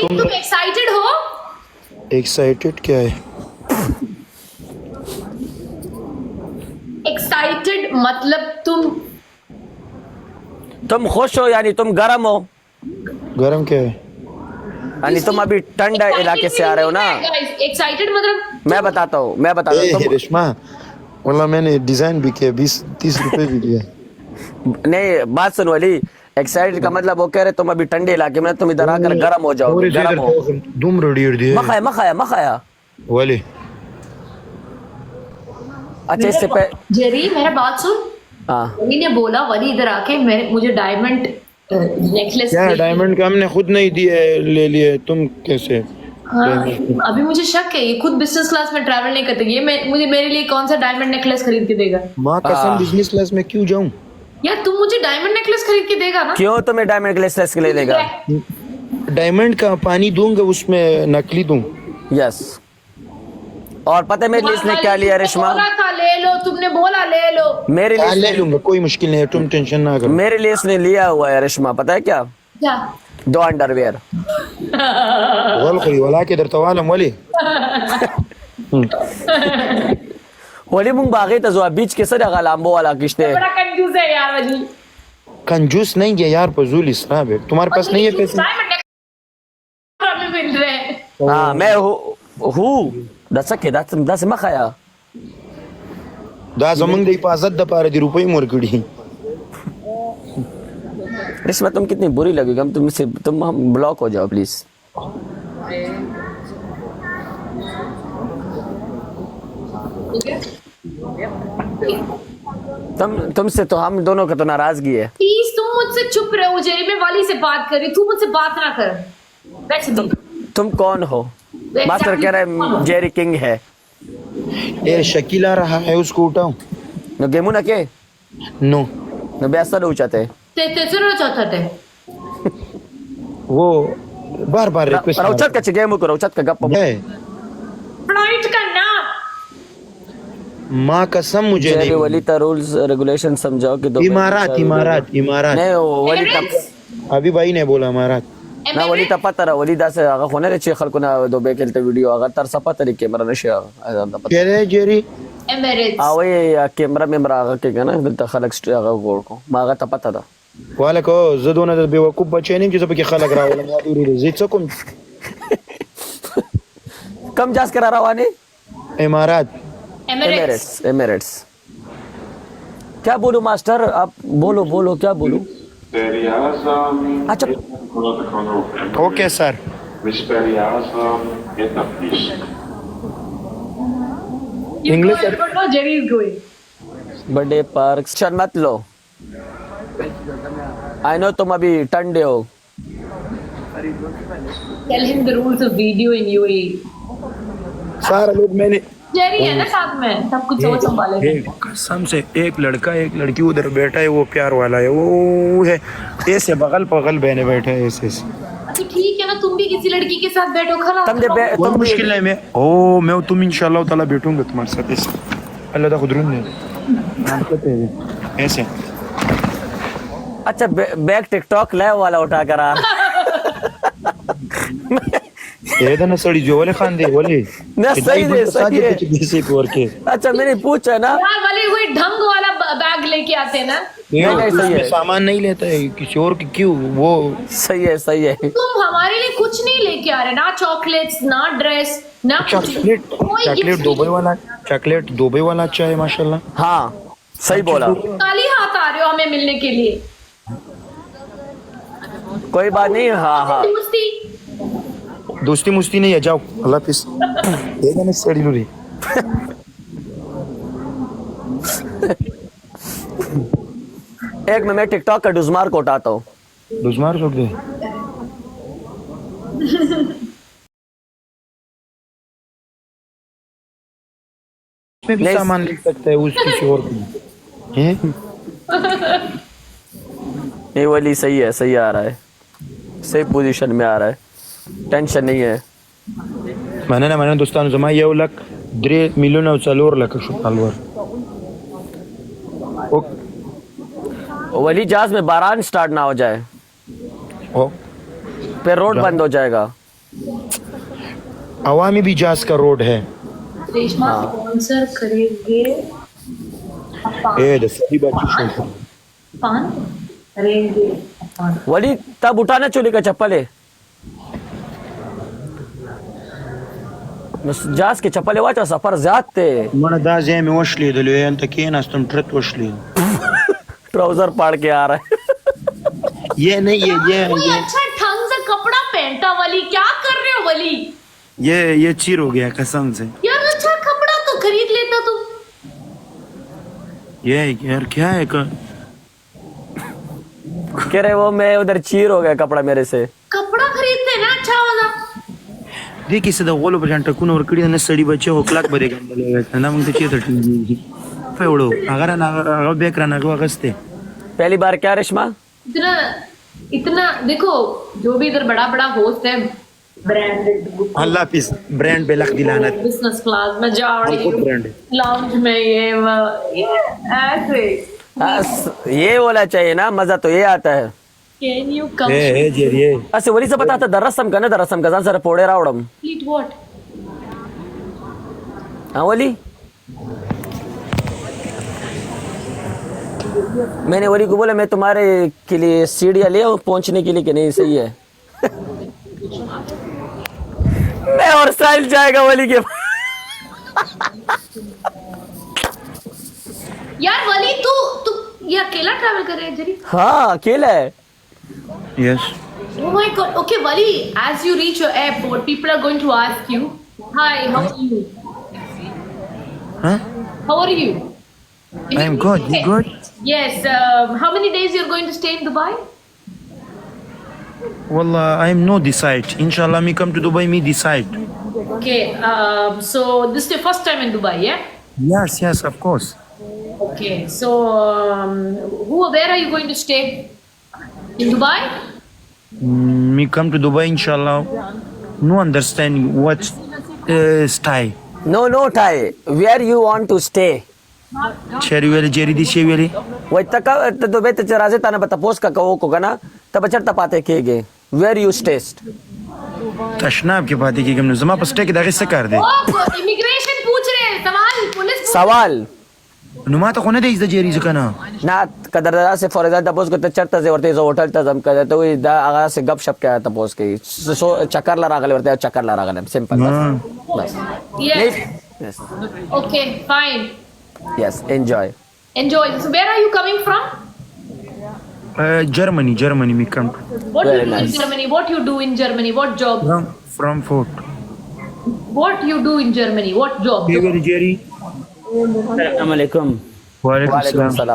तुम एक्साइटेड हो? एक्साइटेड क्या है? एक्साइटेड मतलब तुम खुश हो यानी तुम गर्म हो, गरम क्या है? यानी तुम अभी ठंडा इलाके से आ रहे हो ना। एक्साइटेड मतलब मैं बताता हूँ तुम रेशमा, वल्लाह मैंने डिजाइन भी किया, 20-30 रुपए भी दिया। नहीं, बात सुन वली, एक्साइटेड का मतलब वो कह रहे तुम अभी ठंडे इलाके में, तुम इधर आकर गर्म हो जाओगे, गर्म हो। दुम रोडी दिए मखाया वाले। अच्छा इससे जेरी मेरा बात सुन। हाँ वली ने बोला, वली इधर आके मुझे डायमंड नेकलेस क्या डायमंड का हमने खुद नहीं दिए, ले लिए, तुम कैसे? हाँ, अभी मुझे शक है ये खुद बिजनेस क्लास में ट्रैवल नहीं करते, ये मुझे मेरे लिए कौन सा डायमंड नेकलेस खरीद के देगा? माँ कसम बिजनेस क्लास में क्यों जाऊं? यार तुम मुझे डायमंड नेकलेस खरीद के देगा ना? क्यों तुम्हें डायमंड नेकलेस के लिए देगा? डायमंड का पानी दूंगा, उसमें नकली दूं। यस। और पता है मेरे लिए इसने क्या लिया रेशमा? बोला था ले लो, तुमने बोला ले लो। मेरे लिए ले लूंगा, कोई मुश्किल नहीं है, तुम टेंशन ना करो। मेरे लिए इसने लिया हुआ है रेशमा, पता है क्या? क्या? 2 अंडरवेयर। वला किधर तवालम वली वली मुंग बागे तजुआ बीच के सर गालाम्बो वाला किश्ते। बड़ा कंजूस है यार वली। कंजूस नहीं है यार, फजूल इसराफ है। तुम्हारे पास नहीं है पैसे? हमें मिल रहे हैं। हाँ मैं हूँ दसके दस मखाया दा जमंग दे हिफाजत द पारे दी रुपए मोरकड़ी। रेशमा तुम कितनी बुरी लगेगी, हम ब्लॉक हो जाओ प्लीज। तुमसे तो हम दोनों का तो नाराजगी है। प्लीज तुम मुझसे चुप रहो जेरी, मैं वाली से बात कर रही, तू मुझसे बात ना कर। वैसे तुम कौन हो? मास्टर कह रहा है जेरी किंग है। ए शकील आ रहा है, उसको उठाओ। नो गेमू ना के नो नो बेसा नो उचाते ते सुनो चाहता थे वो बार रिक्वेस्ट रौचत का गेमू को रौचत का गप्पा है। फ्लाइट करना। माँ कसम मुझे जेरी नहीं। वली ता रूल्स रेगुलेशन समझाओ कि इमारत नहीं वली तब अभी भाई ने बोला इमारत ना वली तब पता रहा वली दा से आगा होने रे चेखल को ना दो बेकेलते वीडियो आगा तर सपा तरीके कैमरा नशे आगा कह रहे जेरी एमिरेट्स आवे कैमरा में मरा के ना दलता खलक आगा गोल को मागा तब पता था वाले को जदोना द बेवकूफ बच्चे नहीं जिसे के खलक रहा वाला मादूरी जितसकुम कम जास करा रहा वाने इमारत एमिरेट्स। क्या बोलूं मास्टर, आप बोलो क्या बोलूं? अच्छा okay sir. English Jerry is going. Birthday पार्क शन मत लो। आई नो तुम अभी ठंडे हो। Tell him the rules of video in UAE. सारे लोग मैंने जेरी है ना साथ में, सब कुछ सोच संभालेगा। कसम से एक लड़का एक लड़की उधर बैठा है, वो प्यार वाला है, वो है ऐसे बगल बहने बैठे हैं ऐसे। तो ठीक है ना, तुम भी किसी लड़की के साथ बैठो, खरा तुम मुश्किल है। मैं तुम इंशाल्लाह ताला बैठूंगा तुम्हारे साथ ऐसे। अल्लाह दा खुदरून ने ऐसे। अच्छा बैक टिकटॉक लाइव वाला उठा करा ये ना सड़ी जो वाले खान दे बोले ना सही है। अच्छा मैंने पूछा ना यार वाले कोई ढंग वाला बैग लेके आते हैं ना। नहीं सही है, सामान नहीं लेता है किसी और की, क्यों? वो सही है। तुम हमारे लिए कुछ नहीं लेके आ रहे, ना चॉकलेट्स ना ड्रेस ना चॉकलेट दुबई वाला अच्छा है माशाल्लाह। हाँ सही बोला। खाली हाथ आ रहे हो हमें मिलने के लिए। कोई बात नहीं। हाँ दोस्ती मुस्ती नहीं है, जाओ अल्लाह हाफिज। ये ना सड़ी लूरी एक में मैं टिकटॉक का डुजमार को उठाता हूँ। डुजमार छोड़ दे। में भी सामान ले सकता है उस किसी और को हैं। नहीं वली सही आ रहा है, सही पोजीशन में आ रहा है, टेंशन नहीं है। मैंने दोस्तान जमा ये लक 3 मिलियन और 4 लाख शुक्र वली जहाज में बारान स्टार्ट ना हो जाए ओ फिर रोड बंद हो जाएगा। अवामी भी जास का रोड है रेशमा स्पॉन्सर करेंगे ए द सही बात है पान करेंगे पान वली तब उठाना चोली का चप्पल है जास के चप्पल वाचा सफर जाते मन दा जे में वशली दलो अंत केन अस्तम ट्रत वशली ट्राउजर पाड़ के आ रहा है ये नहीं कोई अच्छा ढंग से कपड़ा पहनता वली, क्या कर रहे हो वली? ये चीर हो गया कसम से यार अच्छा कपड़ा तो खरीद लेता तू। ये यार क्या है कह रहे वो मैं उधर चीर हो गया कपड़ा मेरे से कपड़ा खरीदते ना अच्छा वाला। देखी सदा गोलो पर जानता कुन और कड़ी ने सड़ी बच्चे हो क्लाक बरे गंदले ना मग ते चेत फेवडो अगर ना बेकरा ना अगस्ते पहली बार क्या रेशमा इतना इतना देखो जो भी इधर बड़ा बड़ा होस्ट है ब्रांडेड अल्लाह पीस ब्रांड पे लख दिलाना बिजनेस क्लास में जा रही बहुत हूँ ब्रांड है लाउंज में ये ऐसे ये बोला चाहिए ना मजा तो ये आता है can you come a jerry a essay वली से पता था दरसम का ना दरसम का जरा पोड़े रावड़म कंप्लीट व्हाट हाँ वली मैंने वली को बोला मैं तुम्हारे के लिए सीढ़ियाँ ले आऊं पहुंचने के लिए कि नहीं सही है मैं और साहिल जाएगा वली के यार वली तू ये अकेला ट्रैवल कर रहे हैं जरी हाँ अकेला है yes Oh my god. Okay, Wali, as you reach your airport, people are going to ask you, "Hi, how are you? Huh? How are you?" I am good. You good? Yes. How many days you're going to stay in Dubai? Wallah, I am no decide. Inshallah, me come to Dubai, me decide. Okay. So this is your first time in Dubai, yeah? Yes, of course. Okay. So where are you going to stay? In Dubai? Me come to Dubai, inshallah. No understand what stay. No tie where you want to stay Cherry wali, Jerry di cherry wali. वही तक तो बे राजे ताना बता पोस का को ना तब चढ़ता पाते केगे where you stayed तशनाब के बात है कि हमने जमा पस्टे के दागे से कर दे. Oh, immigration पूछ रहे हैं सवाल पुलिस पूछ सवाल नुमा तो कोने दे इस जेरी जकना. ना कदर से फॉर एग्जांपल तपोस को चढ़ता से वर्ते होटल तजम कर तो दा आगा से गप शप क्या तपोस के सो चक्कर ला रागले वर्ते चक्कर ला रागले सिंपल बस Yes. yes Okay, fine. yes enjoy Enjoy. So where are you coming from? Germany me come What Very do you do nice. in Germany? What you do in Germany? What job? from Fort. What you do in Germany? What job? Hey, Jerry. assalamu alaikum Walaikum wa alaikum salam. salam